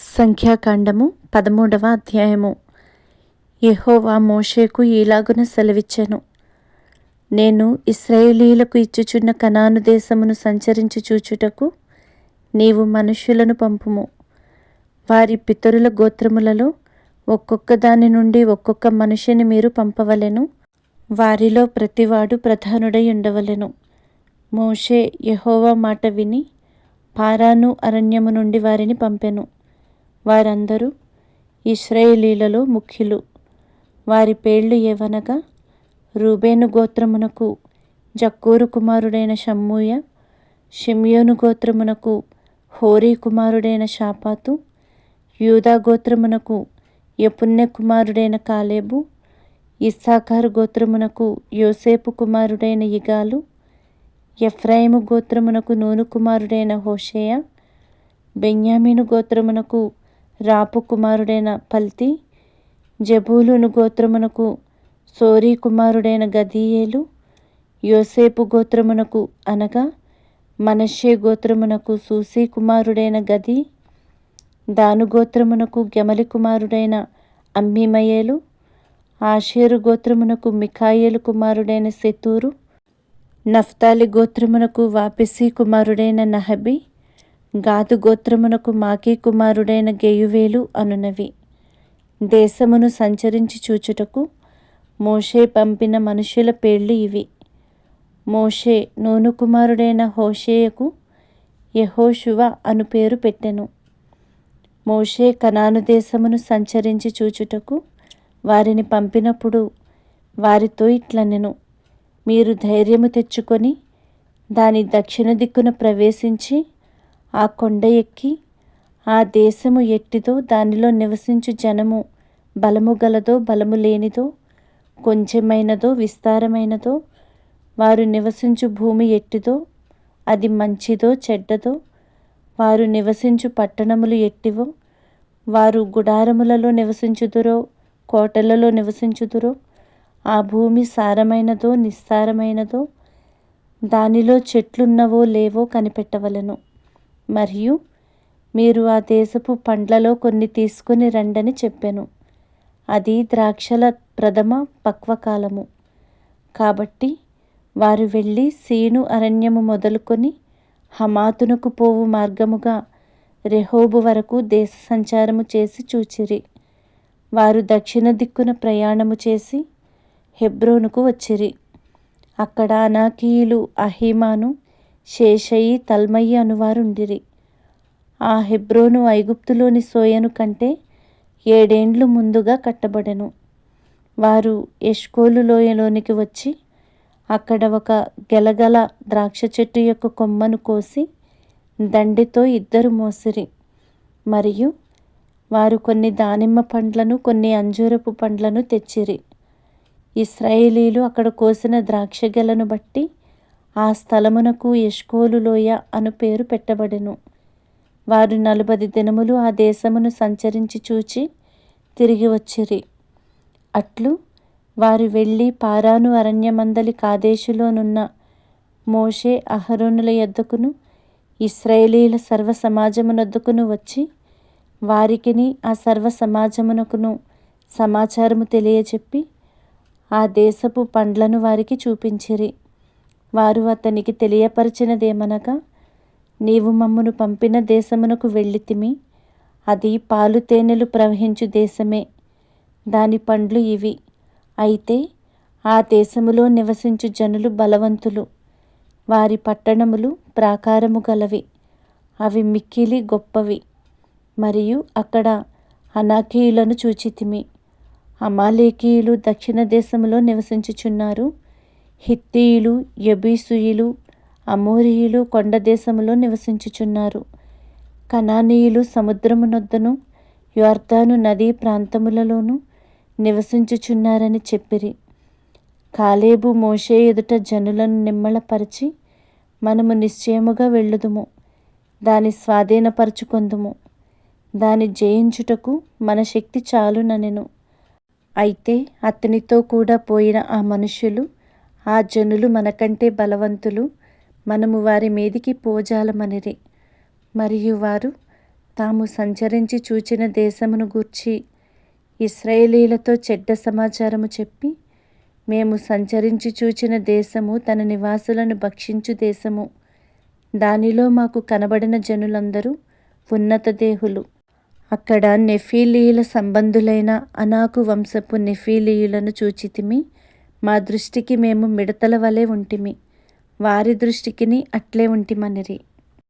సంఖ్యాకాండము 13వ అధ్యాయము. యెహోవా మోషేకు ఈలాగున సెలవిచ్చెను. నేను ఇశ్రాయేలీయులకు ఇచ్చుచున్న కనాను దేశమును సంచరించి చూచుటకు నీవు మనుష్యులను పంపుము. వారి పితరుల గోత్రములలో ఒక్కొక్క దాని నుండి ఒక్కొక్క మనిషిని మీరు పంపవలెను. వారిలో ప్రతివాడు ప్రధానుడై ఉండవలెను. మోషే యెహోవా మాట విని పారాను అరణ్యము నుండి వారిని పంపెను. వారందరూ ఇశ్రాయేలీయులలో ముఖ్యులు. వారి పేర్లు ఏవనగా, రూబేను గోత్రమునకు జక్కూరు కుమారుడైన షమ్మూయ, షిమ్యోను గోత్రమునకు హోరీ కుమారుడైన షాపాతు, యూదా గోత్రమునకు యెఫున్నె కుమారుడైన కాలేబు, ఇస్సాకారు గోత్రమునకు యోసేపు కుమారుడైన ఇగాలు, ఎఫ్రాయిము గోత్రమునకు నూను కుమారుడైన హోషేయ, బెన్యామీను గోత్రమునకు రాపు కుమారుడైన పల్తి, జెబూలూను గోత్రమునకు సోరీ కుమారుడైన గదీయేలు, యోసేపు గోత్రమునకు అనగా మనష్షే గోత్రమునకు సూసీ కుమారుడైన గది, దాను గోత్రమునకు గెమలి కుమారుడైన అమ్మీమయేలు, ఆషేరు గోత్రమునకు మిఖాయేలు కుమారుడైన సెతూరు, నఫ్తాలి గోత్రమునకు వాపిసీ కుమారుడైన నహబి, గాదు గోత్రమునకు మాకీ కుమారుడైన గెయువేలు అనునవి. దేశమును సంచరించి చూచుటకు మోషే పంపిన మనుషుల పేర్లు ఇవి. మోషే నూను కుమారుడైన హోషేయకు యెహోషువ అను పేరు పెట్టెను. మోషే కనాను దేశమును సంచరించి చూచుటకు వారిని పంపినప్పుడు వారితో ఇట్లనెను. మీరు ధైర్యము తెచ్చుకొని దాని దక్షిణ దిక్కున ప్రవేశించి ఆ కొండ ఎక్కి ఆ దేశము ఎట్టిదో, దానిలో నివసించు జనము బలము గలదో బలము లేనిదో, కొంచెమైనదో విస్తారమైనదో, వారు నివసించు భూమి ఎట్టిదో, అది మంచిదో చెడ్డదో, వారు నివసించు పట్టణములు ఎట్టివో, వారు గుడారములలో నివసించుదురో కోటలలో నివసించుదురో, ఆ భూమి సారమైనదో నిస్సారమైనదో, దానిలో చెట్లున్నవో లేవో కనిపెట్టవలెను. మరియు మీరు ఆ దేశపు పండ్లలో కొన్ని తీసుకొని రండని చెప్పెను. అది ద్రాక్షల ప్రథమ పక్వకాలము. కాబట్టి వారు వెళ్ళి సీను అరణ్యము మొదలుకొని హమాతునకు పోవు మార్గముగా రెహోబు వరకు దేశ సంచారము చేసి చూచిరి. వారు దక్షిణ దిక్కున ప్రయాణము చేసి హెబ్రోనుకు వచ్చిరి. అక్కడ అనాకీయులు అహీమాను, షేషయి, తల్మయి అనువారుండిరి. ఆ హెబ్రోను ఐగుప్తులోని సోయను కంటే 7 ఏండ్లు ముందుగా కట్టబడెను. వారు ఎష్కోలు లోయలోనికి వచ్చి అక్కడ ఒక గెలగల ద్రాక్ష చెట్టు యొక్క కొమ్మను కోసి దండితో 2 మోసిరి. మరియు వారు కొన్ని దానిమ్మ పండ్లను కొన్ని అంజూరపు పండ్లను తెచ్చిరి. ఇశ్రాయేలీయులు అక్కడ కోసిన ద్రాక్ష గెలను బట్టి ఆ స్థలమునకు ఎష్కోలు లోయ అను పేరు పెట్టబడెను. వారు 40 దినములు ఆ దేశమును సంచరించి చూచి తిరిగి వచ్చిరి. అట్లు వారు వెళ్ళి పారాను అరణ్యమందలి కాదేషులోనున్న మోషే అహరోనుల యొద్దకును ఇశ్రాయేలీయుల సర్వ సమాజమునొద్దకును వచ్చి వారికిని ఆ సర్వ సమాజమునకును సమాచారము తెలియజెప్పి ఆ దేశపు పండ్లను వారికి చూపించిరి. వారు అతనికి తెలియపరిచినదేమనగా, నీవు మమ్మను పంపిన దేశమునకు వెళ్ళితిమి. అది పాలు తేనెలు ప్రవహించు దేశమే. దాని పండ్లు ఇవి. అయితే ఆ దేశములో నివసించు జనులు బలవంతులు. వారి పట్టణములు ప్రాకారము గలవి. అవి మిక్కిలి గొప్పవి. మరియు అక్కడ అనాకీయులను చూచితిమి. అమాలేకీయులు దక్షిణ దేశములో నివసించుచున్నారు. హిత్తీయులు, యెబూసీయులు, అమోరీయులు కొండ దేశములో నివసించుచున్నారు. కనానీయులు సముద్రమునొద్దను యొర్దాను నదీ ప్రాంతములలోనూ నివసించుచున్నారని చెప్పిరి. కాలేబు మోషే ఎదుట జనులను నిమ్మళపరచి, మనము నిశ్చయముగా వెళ్ళుదుము, దాని స్వాధీనపరచుకొందుము, దాని జయించుటకు మన శక్తి చాలుననెను. అయితే అతనితో కూడా పోయిన ఆ మనుష్యులు, ఆ జనులు మనకంటే బలవంతులు, మనము వారి మీదికి పోజాలమనిరి. మరియు వారు తాము సంచరించి చూచిన దేశమును గూర్చి ఇశ్రాయేలీలతో చెడ్డ సమాచారము చెప్పి, మేము సంచరించి చూచిన దేశము తన నివాసులను భక్షించు దేశము, దానిలో మాకు కనబడిన జనులందరూ ఉన్నత దేహులు. అక్కడ నెఫీలీయుల సంబంధులైన అనాకు వంశపు నెఫీలీయులను చూచితిమి. మా దృష్టికి మేము మిడతల వలె ఉంటిమి, వారి దృష్టికిని అట్లే ఉంటిమనిరి.